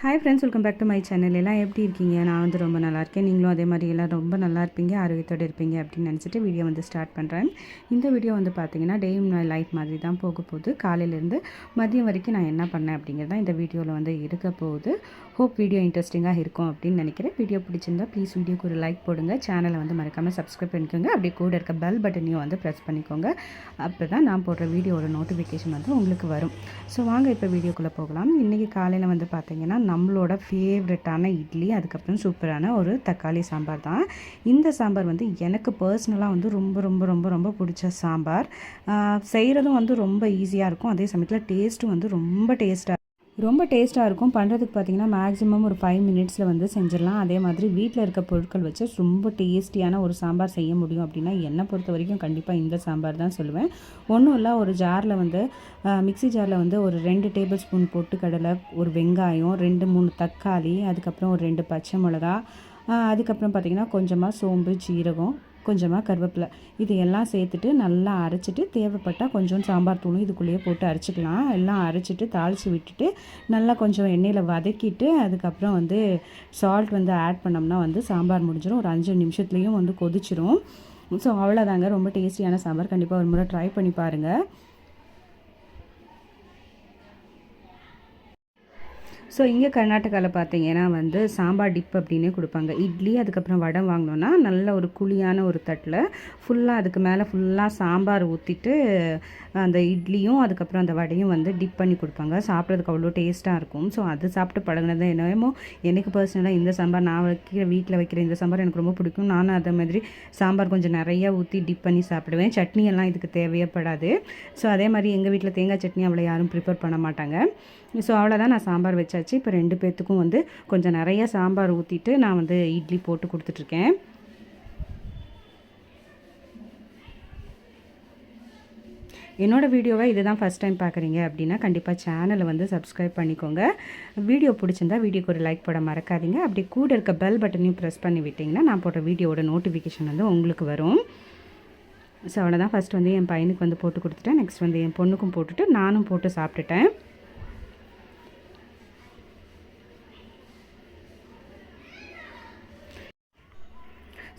Hi friends, welcome back to my channel. எல்லாம் எப்படி இருக்கீங்க? நான் வந்து ரொம்ப நல்லா இருக்கேன். நீங்களும் அதே மாதிரி எல்லாம் ரொம்ப நல்லா இருப்பீங்க, ஆரோக்கியத்தோடு இருப்பீங்க அப்படின்னு நினச்சிட்டு வீடியோ வந்து ஸ்டார்ட் பண்ணுறேன். இந்த வீடியோ வந்து பார்த்தீங்கன்னா டே இன் மை லைஃப் மாதிரி தான் போக போகுது. காலையிலேருந்து மதியம் வரைக்கும் நான் என்ன பண்ணேன் அப்படிங்கிறது தான் இந்த வீடியோவில் வந்து இருக்க போகுது. ஹோப் வீடியோ இன்ட்ரெஸ்டிங்காக இருக்கும் அப்படின்னு நினைக்கிறேன். வீடியோ பிடிச்சிருந்தா ப்ளீஸ் வீடியோக்கு ஒரு லைக் போடுங்க. சேனலை வந்து மறக்காமல் சப்ஸ்கிரைப் பண்ணிக்கோங்க. அப்படியே கூட இருக்க பெல் பட்டனையும் வந்து ப்ரெஸ் பண்ணிக்கோங்க. அப்போ தான் நான் போடுற வீடியோவோட நோட்டிஃபிகேஷன் வந்து உங்களுக்கு வரும். ஸோ வாங்க இப்போ வீடியோக்குள்ளே போகலாம். இன்றைக்கி காலையில் வந்து பார்த்தீங்கன்னா நம்மளோட ஃபேவரட்டான இட்லி, அதுக்கப்புறம் சூப்பரான ஒரு தக்காளி சாம்பார் தான். இந்த சாம்பார் வந்து எனக்கு பர்சனலாக வந்து ரொம்ப ரொம்ப ரொம்ப ரொம்ப பிடிச்ச சாம்பார். செய்கிறதும் வந்து ரொம்ப ஈஸியாக இருக்கும், அதே சமயத்தில் டேஸ்ட்டும் வந்து ரொம்ப டேஸ்ட்டாக இருக்கும். பண்ணுறதுக்கு பார்த்திங்கன்னா மேக்ஸிமம் ஒரு 5 மினிட்ஸில் வந்து செஞ்சிடலாம். அதே மாதிரி வீட்டில் இருக்க பொருட்கள் வச்சு ரொம்ப டேஸ்டியான ஒரு சாம்பார் செய்ய முடியும் அப்படின்னா என்னை பொறுத்த வரைக்கும் கண்டிப்பாக இந்த சாம்பார் தான் சொல்லுவேன். ஒன்றும் இல்லை, ஒரு ஜாரில் வந்து மிக்ஸி ஜாரில் வந்து ஒரு 2 டேபிள் ஸ்பூன் பொட்டுக்கடலை, ஒரு வெங்காயம், 2-3 தக்காளி, அதுக்கப்புறம் ஒரு 2 பச்சை மிளகா, அதுக்கப்புறம் பார்த்திங்கன்னா கொஞ்சமாக சோம்பு, சீரகம், கொஞ்சமாக கருவேப்பிலை, இது எல்லாம் சேர்த்துட்டு நல்லா அரைச்சிட்டு தேவைப்பட்டால் கொஞ்சம் சாம்பார் தூளும் இதுக்குள்ளேயே போட்டு அரைச்சிக்கலாம். எல்லாம் அரைச்சிட்டு தாளித்து விட்டுட்டு நல்லா கொஞ்சம் எண்ணெயில் வதக்கிட்டு அதுக்கப்புறம் வந்து சால்ட் வந்து ஆட் பண்ணோம்னா வந்து சாம்பார் முடிஞ்சிடும். ஒரு 5 நிமிஷத்துலேயும் வந்து கொதிச்சிரும். ஸோ அவ்வளோதாங்க, ரொம்ப டேஸ்டியான சாம்பார். கண்டிப்பாக ஒரு முறை ட்ரை பண்ணி பாருங்கள். ஸோ இங்கே கர்நாடகாவில் பார்த்தீங்கன்னா வந்து சாம்பார் டிப் அப்படின்னே கொடுப்பாங்க. இட்லி அதுக்கப்புறம் வடை வாங்கினோன்னா நல்ல ஒரு குழியான ஒரு தட்டில் ஃபுல்லாக அதுக்கு மேலே ஃபுல்லாக சாம்பார் ஊற்றிட்டு அந்த இட்லியும் அதுக்கப்புறம் அந்த வடையும் வந்து டிப் பண்ணி கொடுப்பாங்க. சாப்பிட்றதுக்கு அவ்வளோ டேஸ்ட்டாக இருக்கும். ஸோ அது சாப்பிட்டு பழகினது என்னமோ எனக்கு பர்சனலாக இந்த சாம்பார் நான் வீட்டில் வைக்கிற இந்த சாம்பார் எனக்கு ரொம்ப பிடிக்கும். நானும் அதே மாதிரி சாம்பார் கொஞ்சம் நிறையா ஊற்றி டிப் பண்ணி சாப்பிடுவேன். சட்னி எல்லாம் இதுக்கு தேவைப்படாது. ஸோ அதே மாதிரி எங்கள் வீட்டில் தேங்காய் சட்னி அவ்வளோ யாரும் ப்ரிப்பேர் பண்ண மாட்டாங்க. ஸோ அவ்வளோதான், நான் சாம்பார் வச்சாச்சு. இப்போ 2 பேர்த்துக்கும் வந்து கொஞ்சம் நிறைய சாம்பார் ஊற்றிட்டு நான் வந்து இட்லி போட்டு கொடுத்துட்ருக்கேன். என்னோடய வீடியோவை இதுதான் ஃபஸ்ட் டைம் பார்க்குறீங்க அப்படின்னா கண்டிப்பாக சேனலை வந்து சப்ஸ்கிரைப் பண்ணிக்கோங்க. வீடியோ பிடிச்சிருந்தா வீடியோக்கு ஒரு லைக் போட மறக்காதீங்க. அப்படி கூட இருக்க பெல் பட்டனையும் ப்ரெஸ் பண்ணி விட்டிங்கன்னா நான் போடுற வீடியோவோட நோட்டிஃபிகேஷன் வந்து உங்களுக்கு வரும். ஸோ அவ்வளோதான், ஃபஸ்ட் வந்து என் பையனுக்கு வந்து போட்டு கொடுத்துட்டேன். நெக்ஸ்ட் வந்து என் பொண்ணுக்கும் போட்டுட்டு நானும் போட்டு சாப்பிட்டுட்டேன்.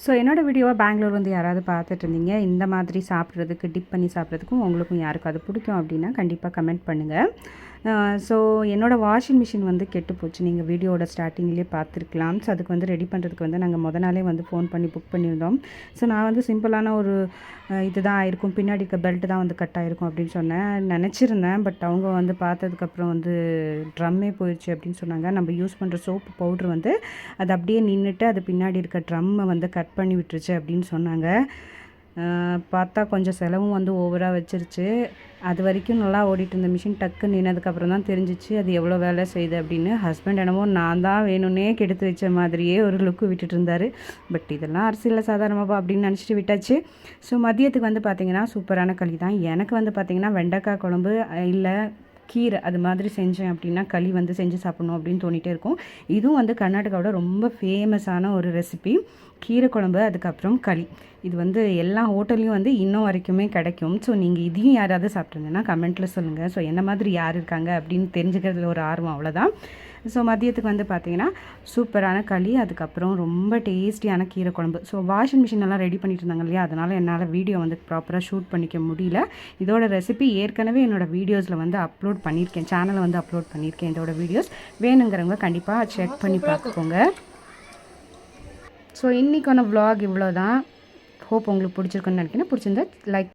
ஸோ என்னோடய வீடியோவை பெங்களூர் வந்து யாராவது பார்த்துட்டு இருந்தீங்க, இந்த மாதிரி சாப்பிட்றதுக்கு டிப் பண்ணி சாப்பிட்றதுக்கும் உங்களுக்கும் யாருக்கும் அது பிடிக்கும் அப்படின்னா கண்டிப்பாக கமெண்ட் பண்ணுங்கள். ஸோ என்னோடய வாஷிங் மிஷின் வந்து கெட்டு போச்சு, நீங்கள் வீடியோட ஸ்டார்டிங்லேயே பார்த்துருக்கலாம். ஸோ அதுக்கு வந்து ரெடி பண்ணுறதுக்கு வந்து நாங்கள் நாளே வந்து ஃபோன் பண்ணி புக் பண்ணியிருந்தோம். ஸோ நான் வந்து சிம்பிளான ஒரு இதுதான் ஆயிருக்கும், பின்னாடி இருக்க பெல்ட் தான் வந்து கட் ஆகிருக்கும் அப்படின்னு நினச்சிருந்தேன். பட் அவங்க வந்து பார்த்ததுக்கப்புறம் வந்து ட்ரம்மே போயிடுச்சு அப்படின்னு சொன்னாங்க. நம்ம யூஸ் பண்ணுற சோப்பு பவுட்ரு வந்து அது அப்படியே நின்றுட்டு அது பின்னாடி இருக்க ட்ரம்மை வந்து கட் பண்ணி விட்டுருச்சு அப்படின்னு சொன்னாங்க. பார்த்தா கொஞ்சம் செலவும் வந்து ஓவராக வச்சிருச்சு. அது வரைக்கும் நல்லா ஓடிட்டு இருந்த மிஷின் டக்கு நின்னதுக்கப்புறம் தான் தெரிஞ்சிச்சு அது எவ்வளோ வேலை செய்யுது அப்படின்னு. ஹஸ்பண்ட் என்னமோ நான் தான் வேணும்னே கெடுத்து வச்ச மாதிரியே ஒரு லுக்கு விட்டுட்டு இருந்தார். பட் இதெல்லாம் அரசியலில் சாதாரணமாப்பா அப்படின்னு நினச்சிட்டு விட்டாச்சு. ஸோ மதியத்துக்கு வந்து பார்த்திங்கன்னா சூப்பரான களி தான். எனக்கு வந்து பார்த்திங்கன்னா வெண்டைக்காய் குழம்பு இல்லை கீரை அது மாதிரி செஞ்சேன் அப்படின்னா களி வந்து செஞ்சு சாப்பிட்ணும் அப்படின்னு தோணிகிட்டே இருக்கும். இதுவும் வந்து கர்நாடகாவோட ரொம்ப ஃபேமஸான ஒரு ரெசிபி, கீரை குழம்பு அதுக்கப்புறம் களி. இது வந்து எல்லா ஹோட்டல்லையும் வந்து இன்னும் வரைக்குமே கிடைக்கும். ஸோ நீங்கள் இதையும் யாராவது சாப்பிட்ருங்கன்னா கமெண்ட்டில் சொல்லுங்கள். ஸோ என்ன மாதிரி யார் இருக்காங்க அப்படின்னு தெரிஞ்சுக்கிறதுல ஒரு ஆர்வம், அவ்வளோதான். ஸோ மதியத்துக்கு வந்து பார்த்திங்கன்னா சூப்பரான களி, அதுக்கப்புறம் ரொம்ப டேஸ்டியான கீரை குழம்பு. ஸோ வாஷிங் மிஷினெல்லாம் ரெடி பண்ணிட்டு இருந்தாங்க இல்லையா, அதனால் என்னால் வீடியோ வந்து ப்ராப்பராக ஷூட் பண்ணிக்க முடியல. இதோட ரெசிபி ஏற்கனவே என்னோடய வீடியோஸில் வந்து அப்லோட் பண்ணியிருக்கேன், சேனலில் வந்து அப்லோட் பண்ணியிருக்கேன். இதோட வீடியோஸ் வேணுங்கிறவங்க கண்டிப்பாக செக் பண்ணி பார்த்துக்கோங்க. ஸோ இன்றைக்கான vlog இவ்வளோ தான். ஹோப் உங்களுக்கு பிடிச்சிருக்குன்னு நினைக்கிறேன். பிடிச்சிருந்தா லைக்